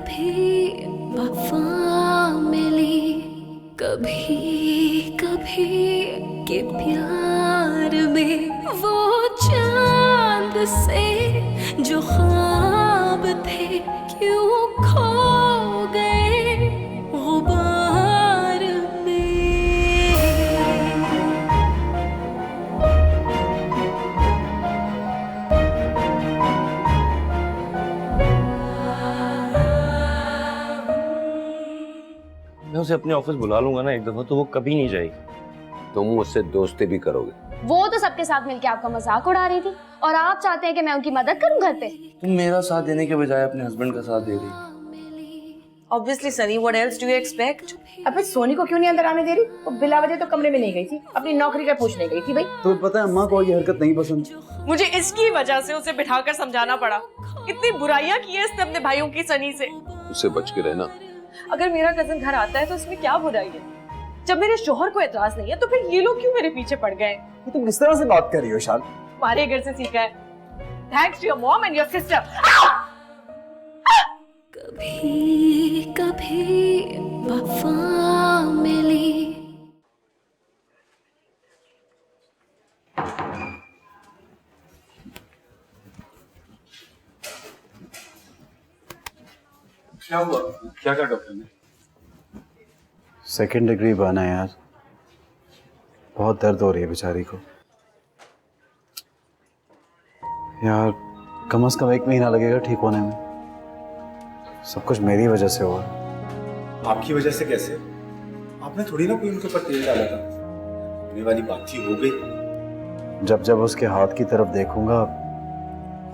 कभी वफा मिली, कभी कभी के प्यार में वो चांद से जो ख्वाब थे क्यों खो गए गुबार में। मैं उसे अपने ऑफिस बुला लूंगा ना एक दफा, तो वो कभी नहीं जाएगी। तुम मुझसे दोस्ती भी करोगे? वो तो सबके साथ मिलके आपका मजाक उड़ा रही थी और आप चाहते हैं कि मैं उनकी मदद करूं घर पे। तुम मेरा साथ देने के बजाय अपने हस्बैंड का साथ दे रही। Obviously, Sunny, what else do you expect? अबे सोनी को क्यों नहीं अंदर आने दे रही? वो बिला वजह तो कमरे में नहीं गई थी, अपनी नौकरी का पूछने गई थी भाई। तुम्हें पता है अम्मा को ये हरकत नहीं पसंद। मुझे इसकी वजह से उसे बिठाकर समझाना पड़ा। इतनी बुराइयां की है इसने अपने भाइयों की सनी से। उससे बच के रहना। अगर मेरा कजन घर आता है तो इसमें क्या बुराई है? जब मेरे शोहर को एतराज नहीं है तो फिर ये लोग क्यों मेरे पीछे पड़ गए? ये तुम किस तरह से बात कर रही हो शाल? तुम्हारे घर से सीखा है। Thanks to your mom and your sister. कभी कभी वफा मिली। क्या हुआ? क्या कहा डॉक्टर ने? सेकेंड डिग्री बर्न है यार, बहुत दर्द हो रही है बेचारी को। यार कम से कम 1 महीना लगेगा ठीक होने में। सब कुछ मेरी वजह से हुआ। आपकी वजह से कैसे? आपने थोड़ी ना कोई उनके ऊपर तेल डाला था। होने वाली बात थी, हो गई। जब जब उसके हाथ की तरफ देखूंगा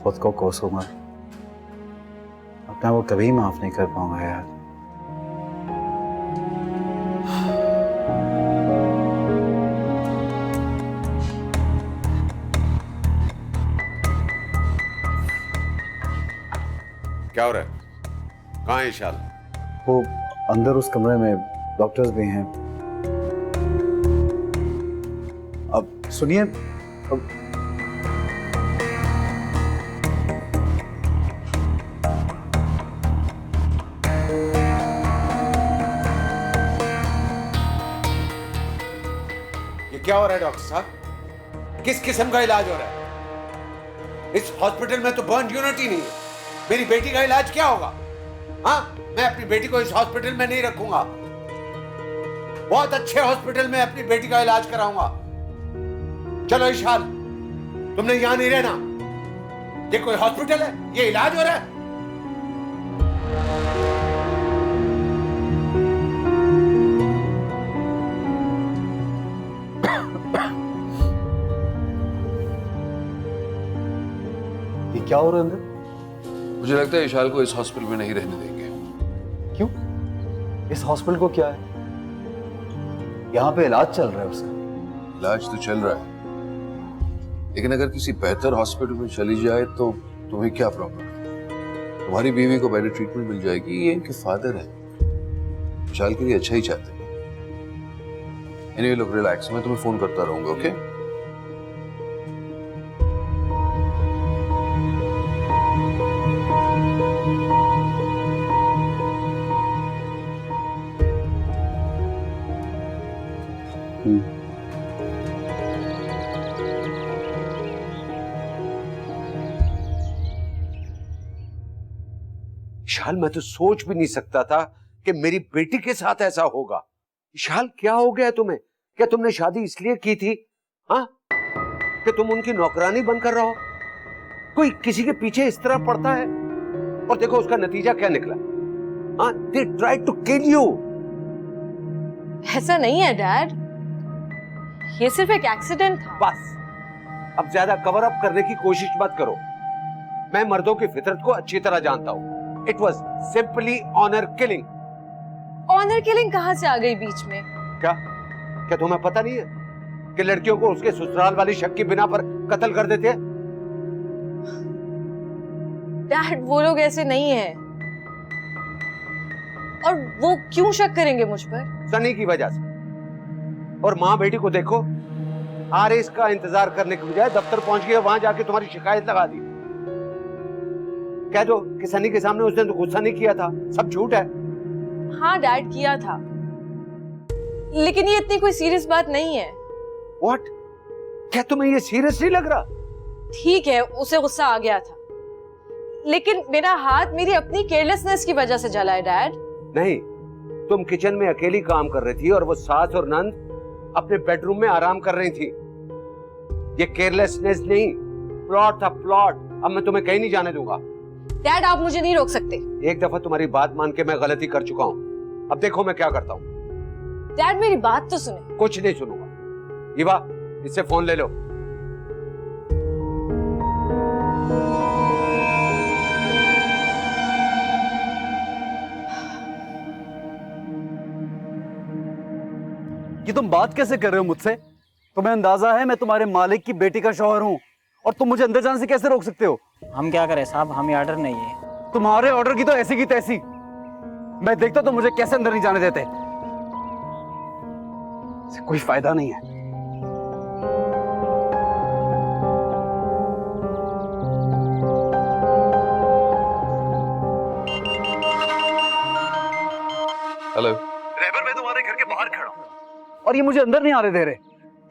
खुद को कोसूंगा। अपना वो कभी माफ नहीं कर पाऊंगा यार। क्या हो रहा है? कहाँ है शाल? वो अंदर उस कमरे में डॉक्टर्स भी हैं। अब सुनिए, अब ये क्या हो रहा है डॉक्टर साहब? किस किस्म का इलाज हो रहा है? इस हॉस्पिटल में तो बर्न यूनिट ही नहीं है। मेरी बेटी का इलाज क्या होगा? हाँ, मैं अपनी बेटी को इस हॉस्पिटल में नहीं रखूंगा। बहुत अच्छे हॉस्पिटल में अपनी बेटी का इलाज कराऊंगा। चलो इशाल, तुमने यहां नहीं रहना। ये कोई हॉस्पिटल है? ये इलाज हो रहा है? ये क्या हो रहा है अंदर? मुझे लगता है इशाल को इस हॉस्पिटल में नहीं रहने देंगे। क्यों? इस हॉस्पिटल को क्या है? यहाँ पे इलाज चल रहा है उसका। इलाज तो चल रहा है, लेकिन अगर किसी बेहतर हॉस्पिटल में चली जाए तो तुम्हें क्या प्रॉब्लम है? तुम्हारी बीवी को बेटर ट्रीटमेंट मिल जाएगी। ये इनके फादर है, इशाल के लिए अच्छा ही चाहते हैं। एनीवे लोग रिलैक्स, मैं तुम्हें फोन करता रहूंगा। ओके? विशाल, मैं तो सोच भी नहीं सकता था कि मेरी बेटी के साथ ऐसा होगा। विशाल, क्या हो गया तुम्हें? क्या तुमने शादी इसलिए की थी हाँ कि तुम उनकी नौकरानी बनकर रहो? कोई किसी के पीछे इस तरह पड़ता है? और देखो उसका नतीजा क्या निकला। हाँ, they tried to kill you। ऐसा नहीं है डैड, ये सिर्फ एक एक्सीडेंट था। बस अब ज्यादा कवर अप करने की कोशिश मत करो। मैं मर्दों की फितरत को अच्छी तरह जानता हूँ। It was simply honour killing. Honour killing कहाँ से आ गई बीच में? क्या तुम्हें पता नहीं है कि लड़कियों को उसके ससुराल वाली शक की बिना पर कत्ल कर देते हैं? डैड, वो लोग ऐसे नहीं हैं। और वो क्यों शक करेंगे मुझ पर? सनी की वजह से। और माँ बेटी को देखो, आरएस का इंतजार करने के बजाय दफ्तर पहुंच गए, वहां जाके तुम्हारी शिकायत लगा दी। कह दो कि सनी के सामने उसने तो गुस्सा नहीं किया था, सब झूठ है। हाँ डैड किया था, लेकिन ये इतनी कोई सीरियस बात नहीं है। व्हाट? क्या तुम्हें ये सीरियस नहीं लग रहा? ठीक है उसे गुस्सा आ गया था, लेकिन मेरा हाथ मेरी अपनी केयरलेसनेस की वजह से जला है डैड। नहीं, तुम किचन में अकेली काम कर रही थी और वो सास और नंद अपने बेडरूम में आराम कर रही थी। ये केयरलेसनेस नहीं, प्लॉट था प्लॉट। अब मैं तुम्हें कहीं नहीं जाने दूंगा। डैड आप मुझे नहीं रोक सकते। एक दफा तुम्हारी बात मान के मैं गलती कर चुका हूँ, अब देखो मैं क्या करता हूँ। डैड मेरी बात तो सुने। कुछ नहीं सुनूंगा। ईवा, इससे फोन ले लो। कि तुम बात कैसे कर रहे हो मुझसे? तुम्हें अंदाजा है मैं तुम्हारे मालिक की बेटी का शौहर हूँ, और तुम मुझे अंदर जाने से कैसे रोक सकते हो? हम क्या करें साहब, हमें ऑर्डर नहीं है। तुम्हारे ऑर्डर की तो ऐसी की तैसी। मैं देखता तो मुझे कैसे अंदर नहीं जाने देते। इससे कोई फायदा नहीं है। हेलो रेबर, मैं तुम्हारे घर के बाहर खड़ा हूँ और ये मुझे अंदर नहीं आने दे रहे।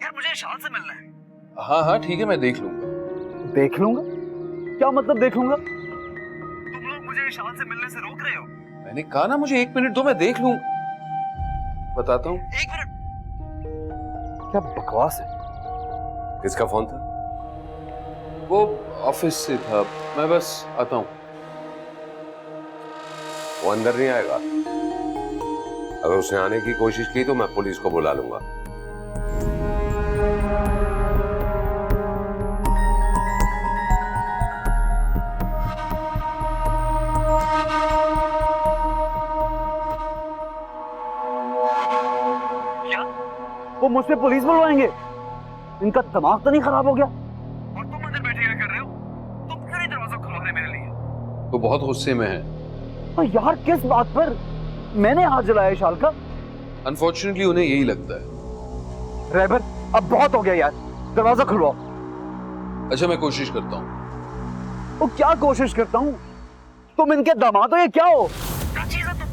यार मुझे इशान से मिलना है। हाँ हाँ ठीक है, मैं देख लूंगा। देख लूंगा? क्या मतलब देख लूंगा? तुम लोग मुझे इशान से मिलने से रोक रहे हो। मैंने कहा ना मुझे 1 मिनट दो, मैं देख लूं। बताता हूँ। 1 मिनट? क्या बकवास है। किसका फोन था? वो ऑफिस से था, मैं बस आता हूँ। वो अंदर नहीं आएगा। अगर उसने आने की कोशिश की तो मैं पुलिस को बुला लूंगा। क्या? वो मुझसे पुलिस बुलवाएंगे? इनका दिमाग तो नहीं खराब हो गया? और तुम अंदर बैठे क्या कर रहे हो? तुम क्यों नहीं दरवाजा खुलवा रहे मेरे लिए? वो बहुत गुस्से में है। तो यार किस बात पर? मैंने हाथ जलाया इशाल का। अनफॉर्चुनेटली उन्हें यही लगता है। रेबर, अब बहुत हो गया यार, दरवाजा खुलवाओ। अच्छा मैं कोशिश करता हूँ। वो क्या कोशिश करता हूँ? तुम इनके दामाद हो या क्या हो? क्या चीज है तुम?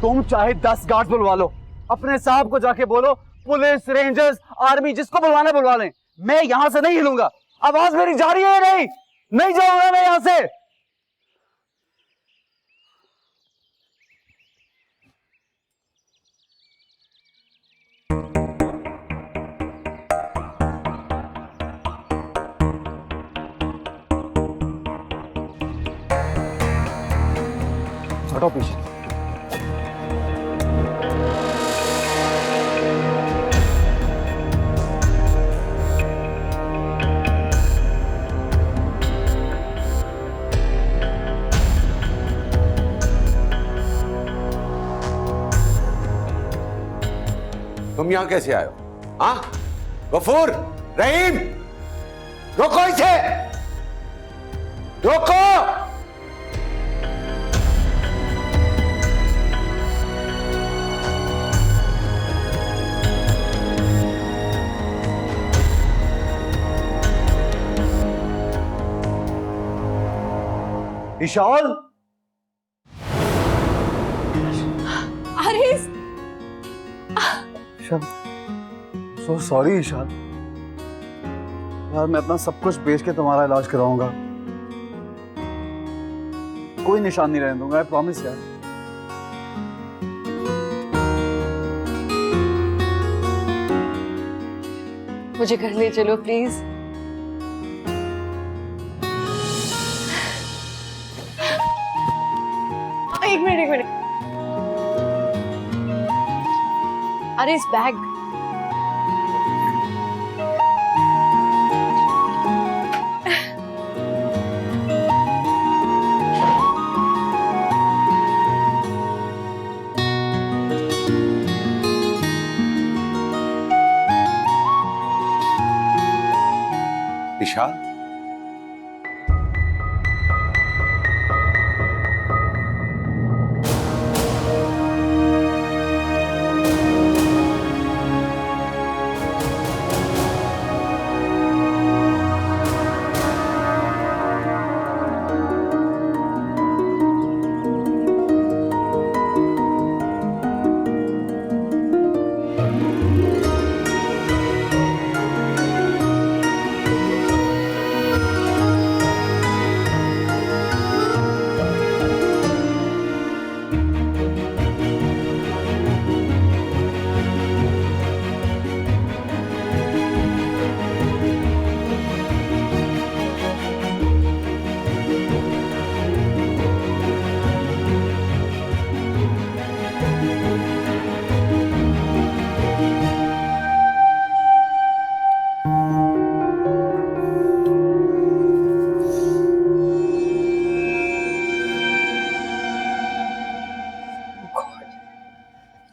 तुम चाहे 10 गार्ड बुलवा लो, अपने साहब को जाके बोलो, पुलिस, रेंजर्स, आर्मी, जिसको बुलवाना बुलवा लें। मैं यहां से नहीं हिलूंगा। आवाज मेरी जा रही है? नहीं जाऊंगा मैं यहां से। हटो पीछे। तुम यहां कैसे आए हो? हाँ? गफूर, रहीम, रोको इसे, रोको। इशाल, अरे सो सॉरी ईशान। यार मैं अपना सब कुछ बेच के तुम्हारा इलाज कराऊंगा। कोई निशान नहीं रहने दूंगा, आई प्रॉमिस यार। मुझे घर ले चलो प्लीज। एक मिनट। अरे इस bag. Vishal,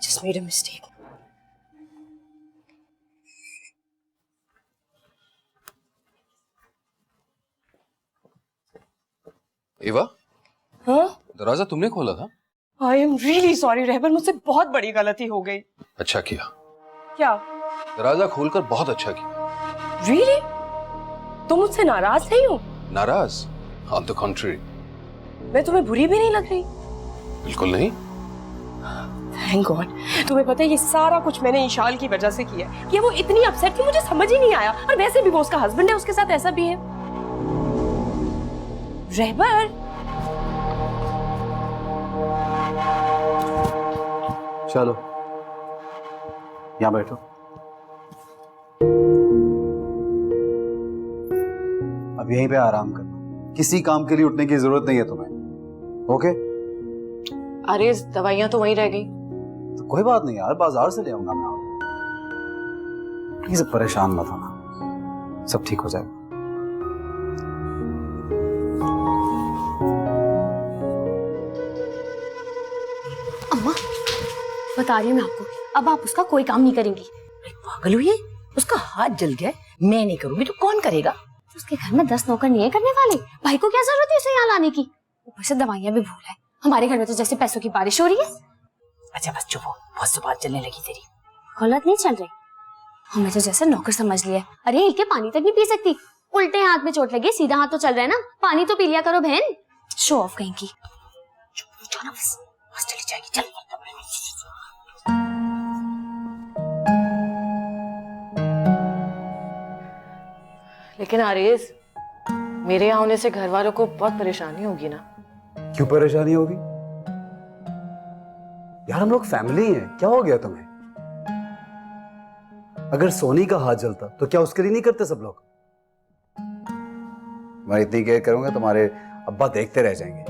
Just made a mistake. एवा, हाँ? दरवाजा तुमने खोला था? I am really sorry रहबर, मुझसे बहुत बड़ी गलती हो गई। अच्छा किया। क्या? दरवाजा खोलकर बहुत अच्छा किया। Really? तुम मुझसे नाराज नहीं हो? नाराज? On the contrary। मैं तुम्हें बुरी भी नहीं लग रही? बिल्कुल नहीं। Thank God। तुम्हें पता है ये सारा कुछ मैंने ईशाल की वजह से किया है। कि वो इतनी अपसेट थी, मुझे समझ ही नहीं आया। और वैसे भी वो उसका हस्बैंड है, उसके साथ ऐसा भी है। रहबर, चलो यहाँ बैठो। अब यहीं पे आराम करना, किसी काम के लिए उठने की जरूरत नहीं है तुम्हें। ओके? अरे दवाइयां तो वहीं रह गई। तो कोई बात नहीं यार, बाजार से ले आऊंगा मैं। प्लीज परेशान मत होना, सब ठीक हो जाएगा। अम्मा, बता रही हूँ मैं आपको, अब आप उसका कोई काम नहीं करेंगी। पागल हुई है? उसका हाथ जल गया, मैं नहीं करूंगी तो कौन करेगा? उसके घर में 10 नौकर नहीं है करने वाले। भाई को क्या जरूरत है उसे यहाँ लाने की? ऊपर से दवाइयां भी भूल है। हमारे घर में तो जैसे पैसों की बारिश हो रही है। अच्छा बस चुप हो, बहुत बात चलने लगी तेरी। गलत नहीं चल रही, हमें तो जैसे नौकर समझ लिया। अरे हिल के पानी तक नहीं पी सकती, उल्टे हाथ में चोट लगी, सीधा हाथ तो चल रहा है ना, पानी तो पी लिया करो बहन। शो ऑफ कहीं की। चलो बस, बस चली जाएगी, चल। लेकिन आरेज, मेरे यहाँ होने से घर वालों को बहुत परेशानी होगी ना? क्यों परेशानी होगी यार, हम लोग फैमिली हैं, क्या हो गया तुम्हें? अगर सोनी का हाथ जलता तो क्या उसके लिए नहीं करते सब लोग? मैं इतनी केयर करूंगा, तुम्हारे अब्बा देखते रह जाएंगे।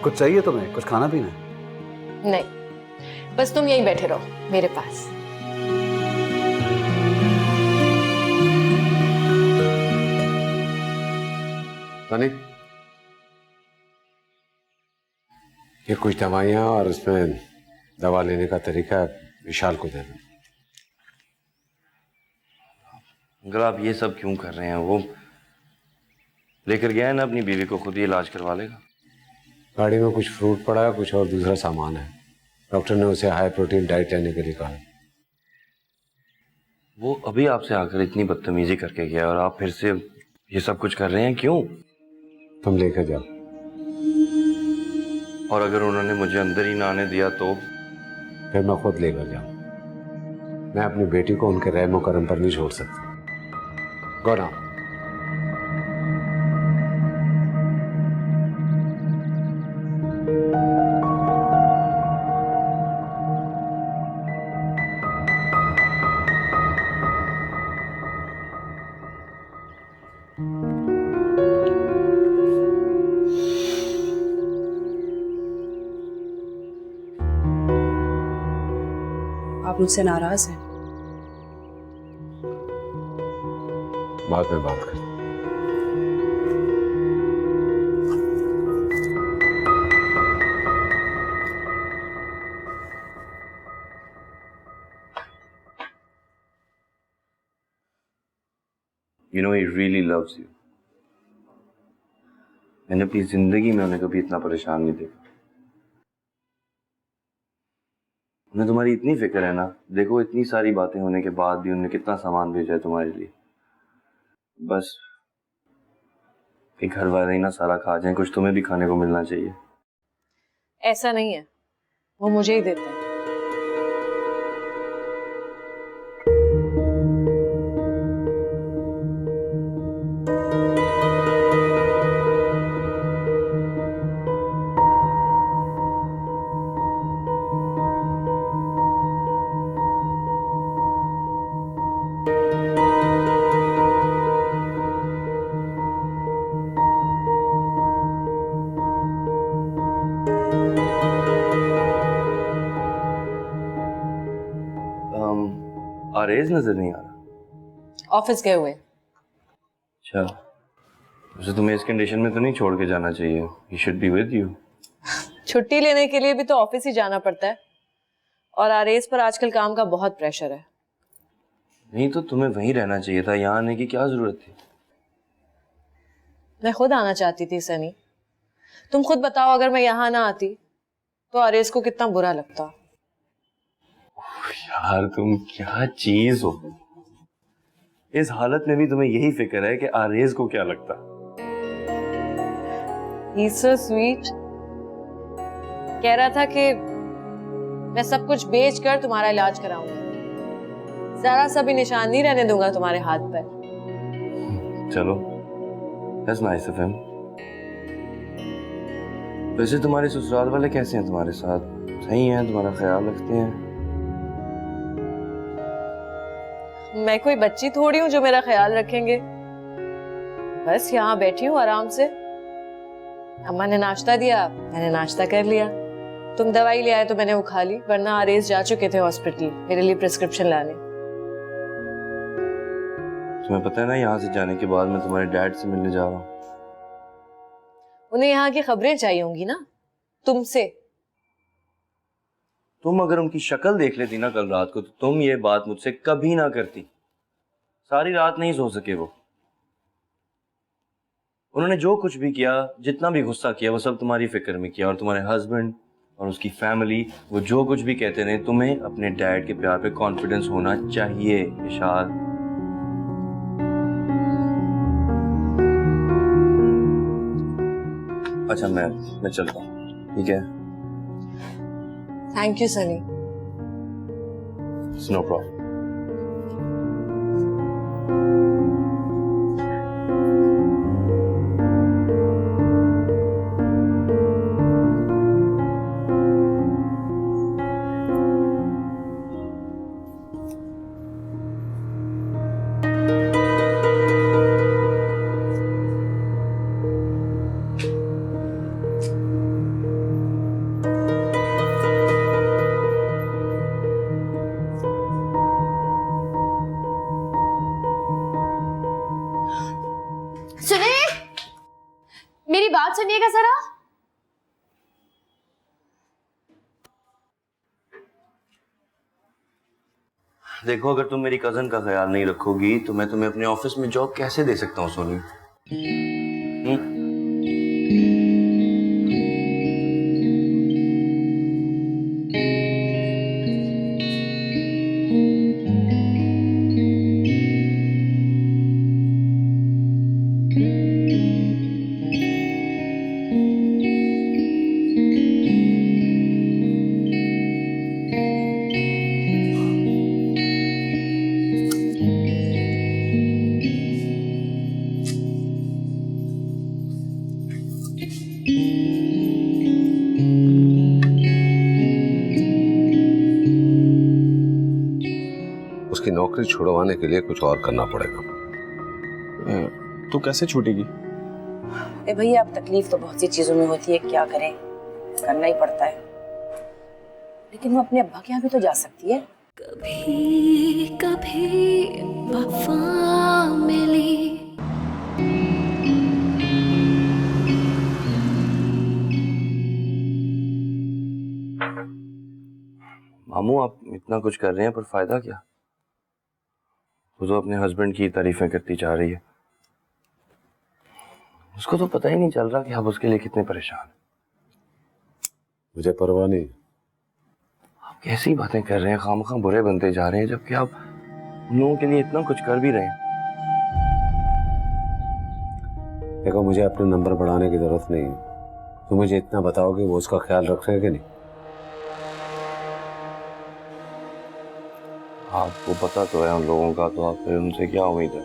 कुछ चाहिए तुम्हें? कुछ खाना पीना? नहीं, बस तुम यहीं बैठे रहो मेरे पास। सनी, ये कुछ दवाइयाँ और उसमें दवा लेने का तरीका विशाल को दे दो। अगर आप ये सब क्यों कर रहे हैं? वो लेकर गया है ना अपनी बीवी को, खुद ही इलाज करवा लेगा। गाड़ी में कुछ फ्रूट पड़ा है, कुछ और दूसरा सामान है। डॉक्टर ने उसे हाई प्रोटीन डाइट लेने के लिए कहा। वो अभी आपसे आकर इतनी बदतमीजी करके गया और आप फिर से ये सब कुछ कर रहे हैं, क्यों? तुम लेकर जाओ। और अगर उन्होंने मुझे अंदर ही ना आने दिया तो? फिर मैं खुद लेकर जाऊं। मैं अपनी बेटी को उनके रहमो करम पर नहीं छोड़ सकता। Go now. आप मुझसे नाराज हैं? बाद में बात करें। You know he really loves you. मैंने अपनी जिंदगी में उन्हें कभी इतना परेशान नहीं देखा। उन्हें तुम्हारी इतनी फिक्र है ना, देखो इतनी सारी बातें होने के बाद भी उन्होंने कितना सामान भेजा है तुम्हारे लिए। बस कि घर वाले ही ना सारा खा जाएं, कुछ तुम्हें भी खाने को मिलना चाहिए। ऐसा नहीं है, वो मुझे ही देते हैं। आरेज नजर नहीं आ रहा। ऑफिस गए हुए। अच्छा, वैसे तुम्हें इस कंडीशन में तो नहीं छोड़ के जाना चाहिए। He should be with you. छुट्टी लेने के लिए भी तो ऑफिस ही जाना पड़ता है, और आरएस पर आजकल काम का बहुत प्रेशर है। नहीं तो तुम्हें वहीं रहना चाहिए था, यहाँ आने की क्या जरूरत थी? मैं खुद आना चाहती थी सनी। तुम खुद बताओ, अगर मैं यहाँ ना आती तो आरएस को कितना बुरा लगता। यार तुम क्या चीज हो, इस हालत में भी तुम्हें यही फिक्र है कि आरेज को क्या लगता। He's so sweet। कह रहा था कि मैं सब कुछ बेच कर तुम्हारा इलाज कराऊंगा, जरा सा भी निशान नहीं रहने दूंगा तुम्हारे हाथ पर। चलो, that's nice of him। वैसे तुम्हारे ससुराल वाले कैसे हैं तुम्हारे साथ? सही हैं, तुम्हारा ख्याल रखते हैं? मैं कोई बच्ची थोड़ी हूँ जो मेरा ख्याल रखेंगे। बस यहाँ बैठी हूँ आराम से। अम्मा ने नाश्ता दिया, मैंने नाश्ता कर लिया। तुम दवाई ले आए तो मैंने वो खा ली, वरना आरेस जा चुके थे हॉस्पिटल मेरे लिए प्रिस्क्रिप्शन लाने। तुम्हें पता है ना, यहाँ से जाने के बाद मैं तुम्हारे डैड से मिलने जा रहा हूँ। उन्हें यहाँ की खबरें चाहिए होंगी ना, तुमसे। तुम अगर उनकी शक्ल देख लेती ना कल रात को, तो तुम ये बात मुझसे कभी ना करती। सारी रात नहीं सो सके वो। उन्होंने जो कुछ भी किया, जितना भी गुस्सा किया, वो सब तुम्हारी फिक्र में किया। और तुम्हारे हस्बैंड और उसकी फैमिली, वो जो कुछ भी कहते रहे, तुम्हें अपने डैड के प्यार पे कॉन्फिडेंस होना चाहिए इशाद। अच्छा, मैं चलता हूँ, ठीक है? Thank you Sunny. It's no problem। सुनिए, मेरी बात सुनिएगा जरा। देखो, अगर तुम मेरी कजन का ख्याल नहीं रखोगी तो मैं तुम्हें अपने ऑफिस में जॉब कैसे दे सकता हूँ सोनी? उसकी नौकरी छुड़वाने के लिए कुछ और करना पड़ेगा। तो कैसे छूटेगी? भैया, अब तकलीफ तो बहुत सी चीजों में होती है, क्या करें, करना ही पड़ता है। लेकिन वो अपने अब्बा के यहाँ भी तो जा सकती है। कभी कभी वफा मिली। मामू, आप इतना कुछ कर रहे हैं, पर फायदा क्या? वो तो अपने हस्बैंड की तारीफें करती जा रही है। उसको तो पता ही नहीं चल रहा कि आप उसके लिए कितने परेशान हैं। मुझे परवाह नहीं। आप कैसी बातें कर रहे हैं, खामखा बुरे बनते जा रहे हैं, जबकि आप उन लोगों के लिए इतना कुछ कर भी रहे हैं। देखो, मुझे अपने नंबर बढ़ाने की जरूरत नहीं है। तुम मुझे इतना बताओ कि वो उसका ख्याल रख रहे हैं कि नहीं। आपको पता तो है उन लोगों का, तो आप फिर उनसे क्या उम्मीद है?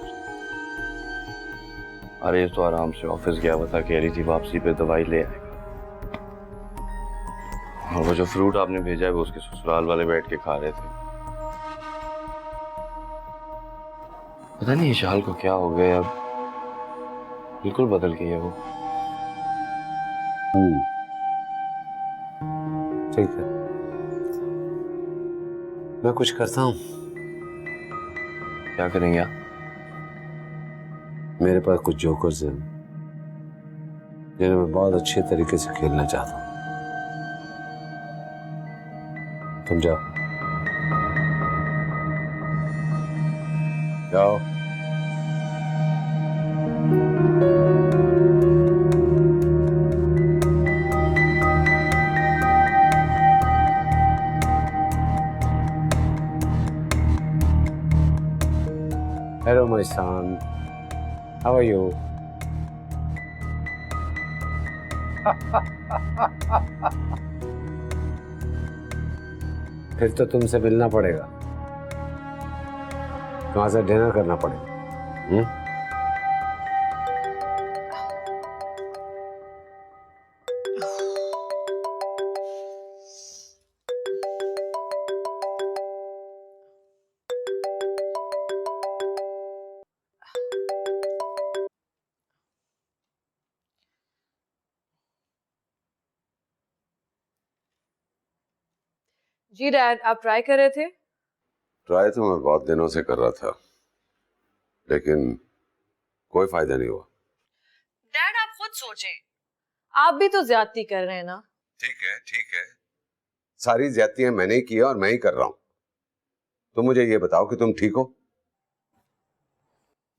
अरे तो आराम से ऑफिस गया हुआ था, कह रही थी वापसी पे दवाई ले आएगा। और वो जो फ्रूट आपने भेजा है वो उसके ससुराल वाले बैठ के खा रहे थे। पता नहीं विशाल को क्या हो गया, अब बिल्कुल बदल गई है वो। ठीक है, मैं कुछ करता हूँ। क्या करेंगे आप? मेरे पास कुछ जोकर्स हैं जिन्हें मैं बहुत अच्छे तरीके से खेलना चाहता हूँ। तुम जाओ जाओ। Hello, my son. How are you? फिर तो तुमसे मिलना पड़ेगा, वहां से डिनर करना पड़ेगा। जी डैड, आप ट्राई कर रहे थे? ट्राई तो मैं बहुत दिनों से कर रहा था, लेकिन कोई फायदा नहीं हुआ। डैड आप खुद सोचें, आप भी तो ज्यादती कर रहे हैं ना। ठीक है ठीक है, सारी ज्यादतियां मैंने ही की है और मैं ही कर रहा हूं। तुम मुझे ये बताओ कि तुम ठीक हो?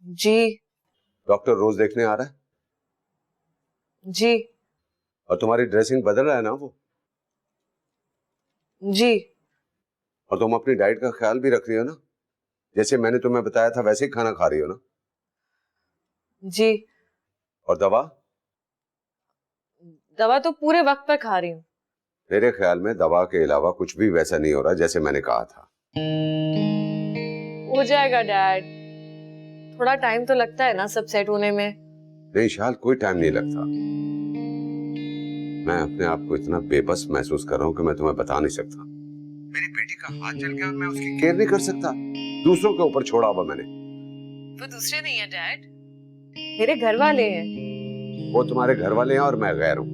जी। डॉक्टर रोज देखने आ रहा है? जी। और तुम्हारी ड्रेसिंग बदल रहा है ना वो? जी। और तुम अपनी डाइट का ख्याल भी रख रही हो ना? जैसे मैंने तुम्हें बताया था वैसे ही खाना खा रही हो ना? जी। और दवा? दवा तो पूरे वक्त पर खा रही हूँ। मेरे ख्याल में दवा के अलावा कुछ भी वैसा नहीं हो रहा जैसे मैंने कहा था। हो जाएगा डैड, थोड़ा टाइम तो लगता है ना सब सेट होने में। नहीं शाल, कोई टाइम नहीं लगता। मैं अपने आप को इतना बेबस महसूस कर रहा हूं कि मैं तुम्हें बता नहीं सकता। मेरी बेटी का हाथ जल गया और मैं उसकी केयर नहीं कर सकता। दूसरों के ऊपर छोड़ा हुआ मैंने। वो दूसरे नहीं है डैड, मेरे घर वाले हैं। वो तुम्हारे घर वाले हैं और मैं गैर हूं।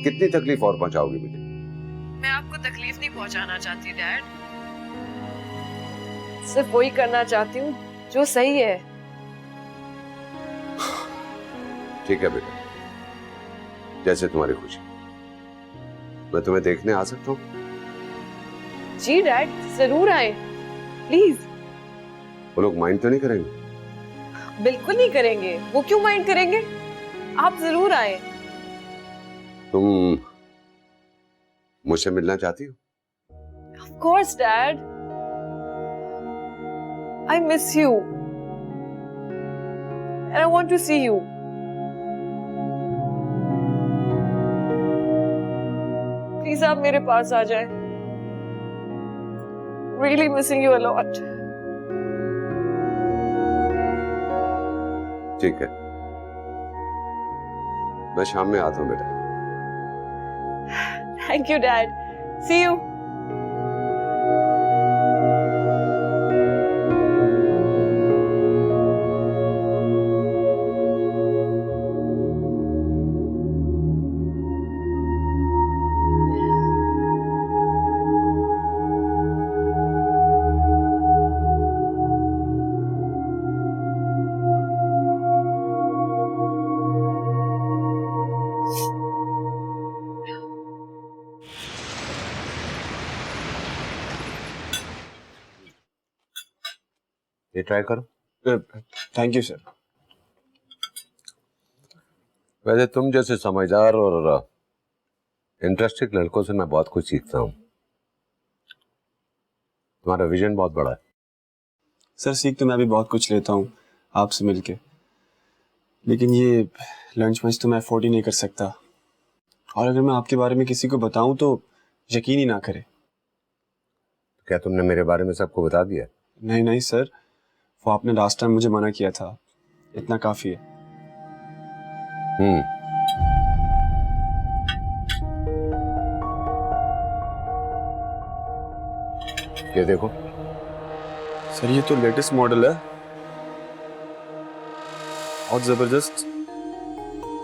कितनी तकलीफ और पहुंचाओगी मुझे? मैं आपको तकलीफ नहीं पहुंचाना चाहती डैड, सिर्फ वही करना चाहती हूँ जो सही है। ठीक है बेटा, जैसे तुम्हारी खुशी। मैं तुम्हें देखने आ सकता हूँ? जी डैड, जरूर आए प्लीज। वो लोग माइंड तो नहीं करेंगे? बिल्कुल नहीं करेंगे, वो क्यों माइंड करेंगे, आप जरूर आए। तुम मुझसे मिलना चाहती हो? Of course dad, I miss you and I want to see you. Please आप मेरे पास आ जाएं। Really missing you a lot. ठीक है, मैं शाम में आता हूँ बेटा। Thank you dad. See you. ये ट्राई करो। Thank you sir. वैसे तुम जैसे समझदार और इंटरेस्टिंग लड़कों से मैं बहुत कुछ सीखता हूँ। तुम्हारा विजन बहुत बड़ा है। सर सीख तो मैं भी बहुत कुछ लेता हूँ आपसे मिलके, लेकिन ये लंच मंच तो मैं अफोर्ड ही नहीं कर सकता। और अगर मैं आपके बारे में किसी को बताऊं तो यकीन ही ना करे। क्या तुमने मेरे बारे में सबको बता दिया? नहीं नहीं सर, वो आपने लास्ट टाइम मुझे मना किया था, इतना काफी है। ये देखो सर, ये तो लेटेस्ट मॉडल है, बहुत जबरदस्त।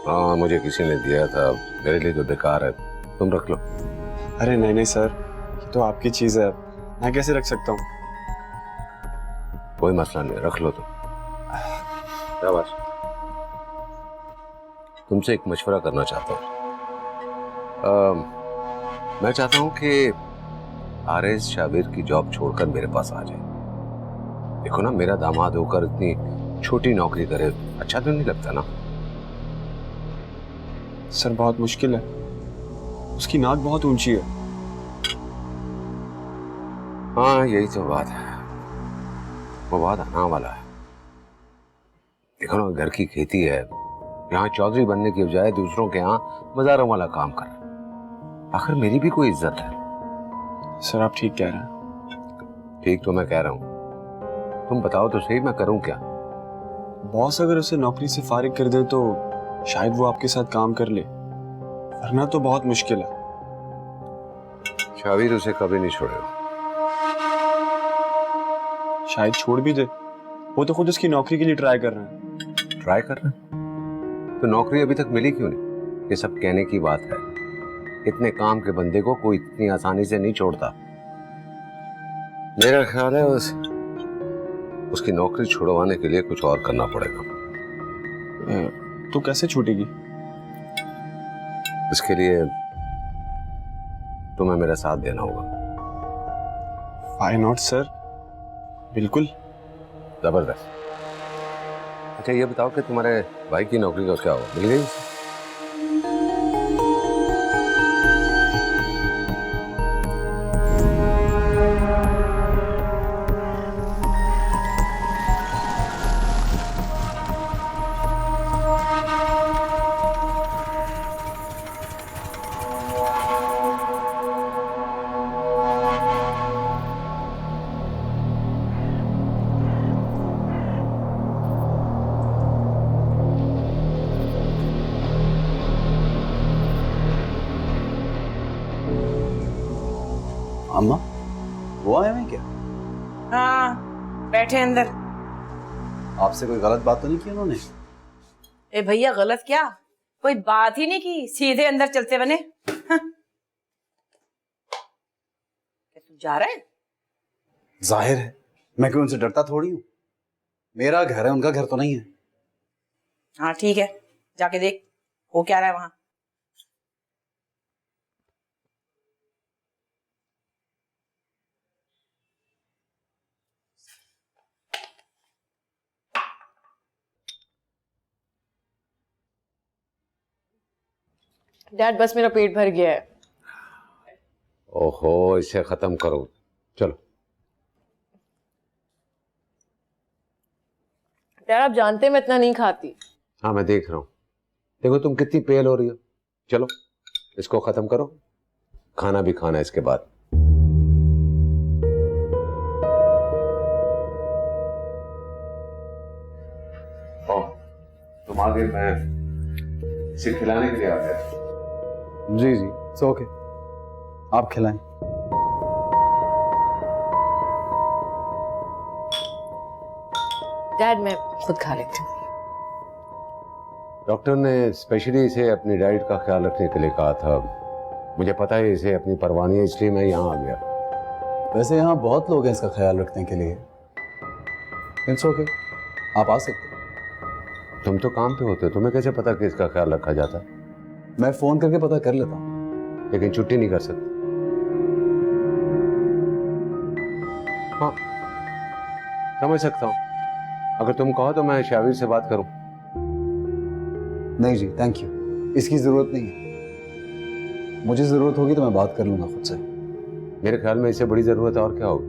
हाँ, मुझे किसी ने दिया था, मेरे लिए तो बेकार है, तुम रख लो। अरे नहीं नहीं सर, ये तो आपकी चीज है, मैं कैसे रख सकता हूँ? कोई मसला नहीं, रख लो तुम। क्या बात? तुमसे एक मशवरा करना चाहता हूँ। मैं चाहता हूँ कि आरएस शाबिर की जॉब छोड़कर मेरे पास आ जाए। देखो ना, मेरा दामाद होकर इतनी छोटी नौकरी करे, अच्छा तो नहीं लगता ना। सर बहुत मुश्किल है, उसकी नाक बहुत ऊंची है। हाँ यही तो बात है, वो बहुत आना वाला है। देखो ना, घर की खेती है, यहाँ चौधरी बनने की बजाय दूसरों के यहाँ बाजारों वाला काम कर रहा है। आखिर मेरी भी कोई इज्जत है। सर आप ठीक कह रहे हैं। ठीक तो मैं कह रहा हूँ, तुम बताओ तो सही, मैं करूँ क्या? बॉस अगर उसे नौकरी से फारिग कर दे तो शायद वो आपके साथ काम कर ले, वरना तो बहुत मुश्किल है। शाबिर उसे कभी नहीं छोड़ेगा। शायद छोड़ भी दे, वो तो खुद उसकी नौकरी के लिए ट्राई कर रहे हैं। ट्राई कर रहे हैं? तो नौकरी अभी तक मिली क्यों नहीं? ये सब कहने की बात है, इतने काम के बंदे को कोई इतनी आसानी से नहीं छोड़ता। मेरा ख्याल है उसकी नौकरी छुड़वाने के लिए कुछ और करना पड़ेगा। तो कैसे छूटेगी? इसके लिए तुम्हें मेरा साथ देना होगा। व्हाई नॉट सर, बिल्कुल। जबरदस्त। अच्छा ये बताओ कि तुम्हारे भाई की नौकरी का क्या हुआ, मिल गई? अम्मा वो आए हैं क्या? हाँ बैठे अंदर। आपसे कोई गलत बात तो नहीं की उन्होंने? ए भैया गलत क्या, कोई बात ही नहीं की, सीधे अंदर चलते बने। हाँ। क्या तू जा रहा है? जाहिर है, मैं क्यों उनसे डरता थोड़ी हूँ। मेरा घर है, उनका घर तो नहीं है। हाँ ठीक है, जाके देख वो क्या रहा है वहां। डैड बस मेरा पेट भर गया है। ओहो, इसे खत्म करो, चलो। डैड आप जानते हैं मैं इतना नहीं खाती। हाँ मैं देख रहा हूँ, देखो तुम कितनी पेल हो रही हो। चलो इसको खत्म करो, खाना भी खाना है इसके बाद। तुम आगे, मैं इसे खिलाने के लिए आ गया। जी जी, इट्स ओके, आप खिलाएं। डैड मैं खुद खा लेती हूँ। डॉक्टर ने स्पेशली इसे अपनी डाइट का ख्याल रखने के लिए कहा था। मुझे पता है इसे अपनी परवाह नहीं है, इसलिए मैं यहाँ आ गया। वैसे यहाँ बहुत लोग हैं इसका ख्याल रखने के लिए। इट्स ओके, आप आ सकते हैं। तुम तो काम पे होते हो, तुम्हें कैसे पता कि इसका ख्याल रखा जाता है? मैं फोन करके पता कर लेता हूँ। लेकिन छुट्टी नहीं कर सकते। हाँ समझ सकता हूँ। अगर तुम कहो तो मैं शाबिर से बात करूं। नहीं जी, थैंक यू, इसकी जरूरत नहीं है। मुझे जरूरत होगी तो मैं बात कर लूंगा खुद से। मेरे ख्याल में इससे बड़ी जरूरत और क्या होगी।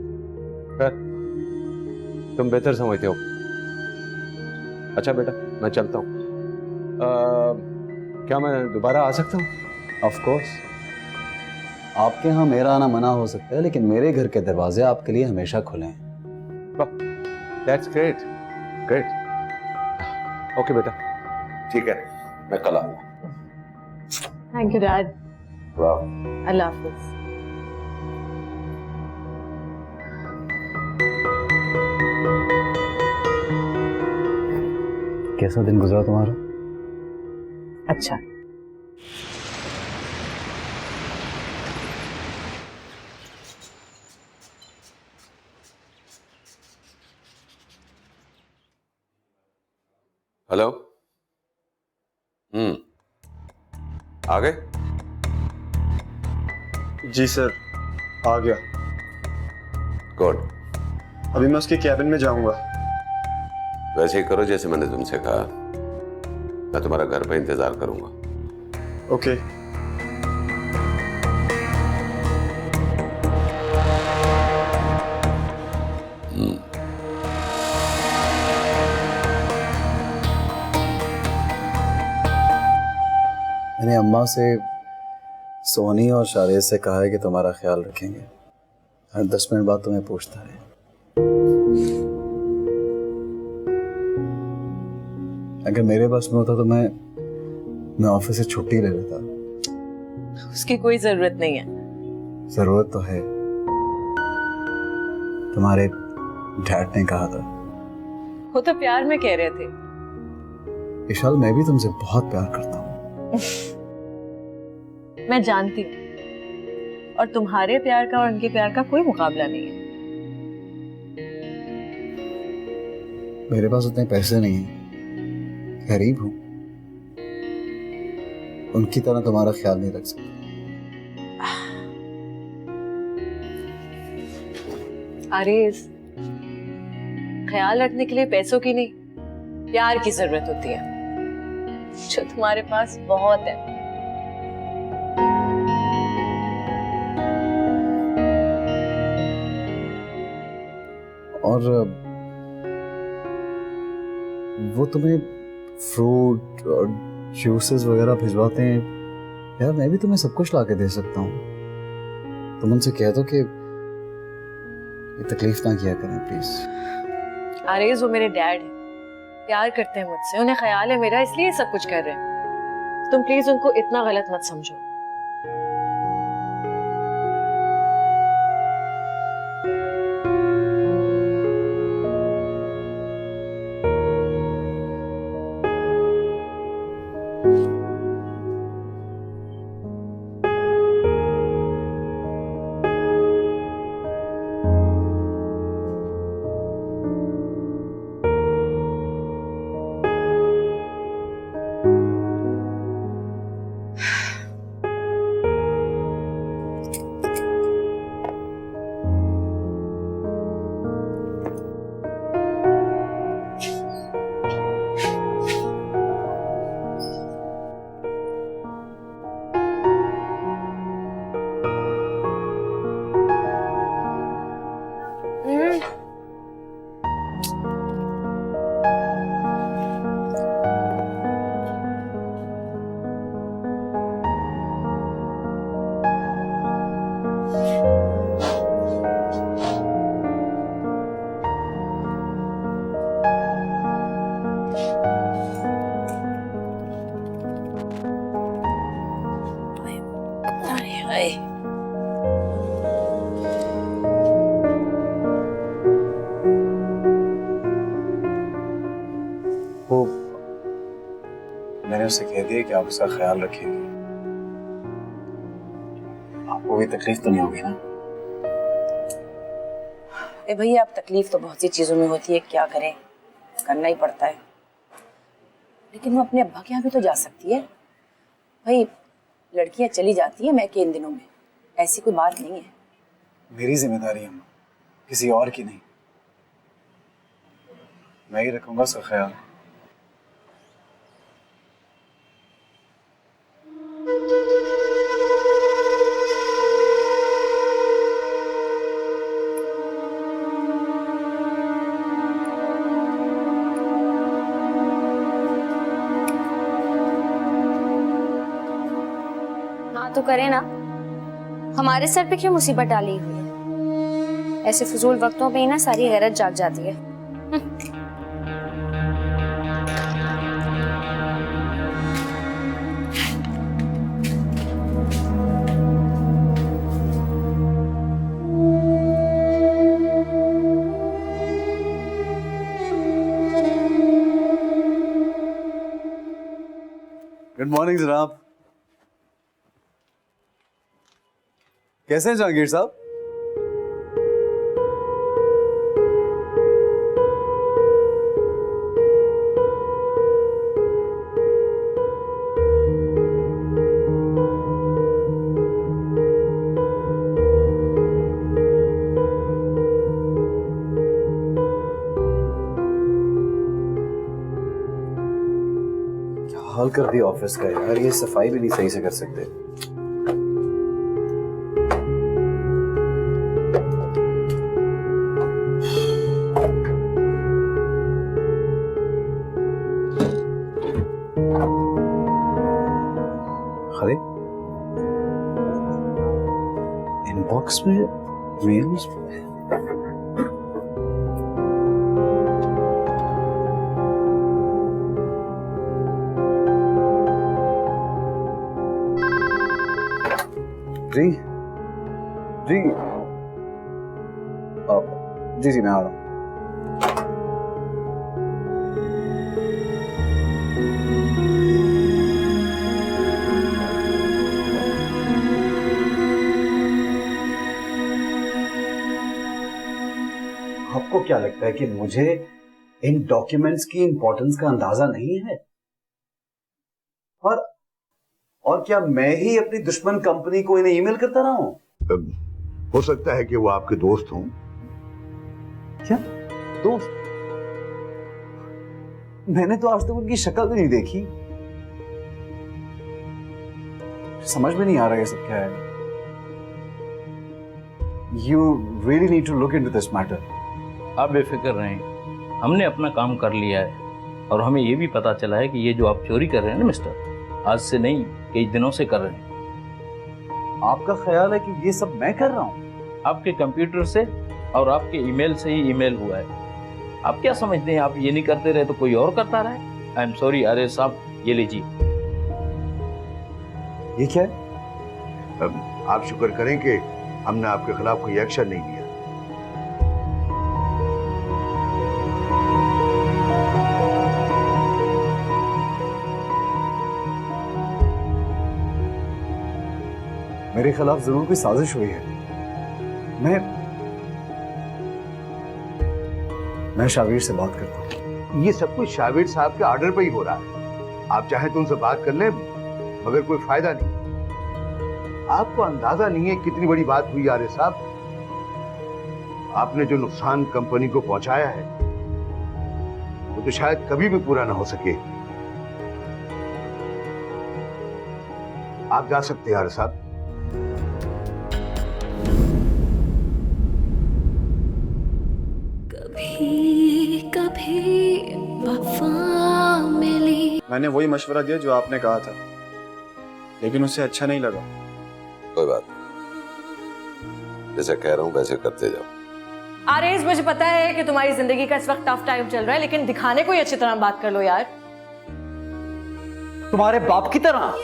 खैर, तुम बेहतर समझते हो। अच्छा बेटा, मैं चलता हूँ। क्या मैं दोबारा आ सकता हूँ? ऑफ कोर्स, आपके यहाँ मेरा आना मना हो सकता है, लेकिन मेरे घर के दरवाजे आपके लिए हमेशा खुले हैं। That's great, great. ओके बेटा, ठीक है, मैं कल आऊंगा। Thank you dad. वाह। अल्लाह हाफिज। कैसा दिन गुजरा तुम्हारा? अच्छा। हेलो। आ गए? जी सर, आ गया। गुड। अभी मैं उसके कैबिन में जाऊंगा। वैसे ही करो जैसे मैंने तुमसे कहा। मैं तुम्हारा घर पे इंतजार करूंगा। ओके। मैंने अम्मा से, सोनी और शारेद से कहा है कि तुम्हारा ख्याल रखेंगे। हर 10 मिनट बाद तुम्हें पूछता है। अगर मेरे पास में होता तो मैं ऑफिस से छुट्टी ले लेता। उसकी कोई जरूरत नहीं है। जरूरत तो है, तुम्हारे डैड ने कहा था। वो तो प्यार में कह रहे थे। विशाल, मैं भी तुमसे बहुत प्यार करता हूँ। मैं जानती हूँ, और तुम्हारे प्यार का और उनके प्यार का कोई मुकाबला नहीं है। मेरे पास उतने पैसे नहीं हैं, गरीब हूँ। उनकी तरह तुम्हारा ख्याल नहीं रख सकता। आरिस, ख्याल रखने के लिए पैसों की नहीं, प्यार की जरूरत होती है, जो तुम्हारे पास बहुत है। और वो तुम्हें फ्रूट और जूसेस वगैरह भिजवाते हैं यार, मैं भी तुम्हें सब कुछ ला के दे सकता हूँ। तुम उनसे कह दो कि ये तकलीफ ना किया करें प्लीज। आरिस, वो मेरे डैड है, प्यार करते हैं मुझसे, उन्हें ख्याल है मेरा, इसलिए सब कुछ कर रहे हैं। तुम प्लीज उनको इतना गलत मत समझो। वो मैंने उससे कह दिया कि आप उसका ख्याल रखेंगे। आपको भी तकलीफ तो नहीं होगी ना? भैया, अब तकलीफ तो बहुत सी चीजों में होती है, क्या करें, करना ही पड़ता है। लेकिन वो अपने अब्बा के यहाँ भी तो जा सकती है भाई। लड़कियां चली जाती है मैके इन दिनों में, ऐसी कोई बात नहीं है। मेरी जिम्मेदारी है अम्मा, किसी और की नहीं। मैं ही रखूंगा उसका ख्याल। हाँ तो करे ना, हमारे सर पे क्यों मुसीबत डाली हुई है? ऐसे फजूल वक्तों पे ही ना सारी गैरत जाग जाती है। गुड मॉर्निंग जनाब। कैसे हैं जहांगीर साहब? क्या हाल कर दिया ऑफिस का यार, ये सफाई भी नहीं सही से कर सकते। अरे इनबॉक्स में मेल्स। जी जी जी जी मैं आ रहा हूँ। आपको क्या लगता है कि मुझे इन डॉक्यूमेंट्स की इंपॉर्टेंस का अंदाजा नहीं है? और क्या मैं ही अपनी दुश्मन कंपनी को इन्हें ईमेल करता रहा हूं? हो सकता है कि वो आपके दोस्त हों। क्या दोस्त? मैंने तो आज तक उनकी शक्ल भी नहीं देखी। समझ में नहीं आ रहा ये सब क्या है। You really need to look into this matter. आप बेफिक्र रहें, हमने अपना काम कर लिया है और हमें ये भी पता चला है कि ये जो आप चोरी कर रहे हैं ना मिस्टर, आज से नहीं कई दिनों से कर रहे हैं। आपका ख्याल है कि ये सब मैं कर रहा हूँ? आपके कंप्यूटर से और आपके ईमेल से ही ईमेल हुआ है। आप क्या समझते हैं आप ये नहीं करते रहे तो कोई और करता रहे? आई एम सॉरी अरे साहब, ये लीजिए। ये क्या है? आप शुक्र करें कि हमने आपके खिलाफ कोई एक्शन नहीं लिया। मेरे खिलाफ जरूर कोई साजिश हुई है। मैं शावीर से बात करता हूँ। ये सब कुछ शावीर साहब के ऑर्डर पे ही हो रहा है। आप चाहें तो उनसे बात कर लें, मगर कोई फायदा नहीं। आपको अंदाजा नहीं है कितनी बड़ी बात हुई आरिफ साहब। आपने जो नुकसान कंपनी को पहुंचाया है वो तो शायद कभी भी पूरा ना हो सके। आप जा सकते हैं आरिफ साहब। कभी वफा मिली। मैंने वही मशवरा दिया जो आपने कहा था, लेकिन उसे अच्छा नहीं लगा। कोई बात नहीं, जैसे कह रहा हूं वैसे करते जाओ। आरेज, मुझे पता है कि तुम्हारी जिंदगी का इस वक्त टफ टाइम चल रहा है, लेकिन दिखाने को ही अच्छी तरह बात कर लो यार। तुम्हारे बाप की तरह।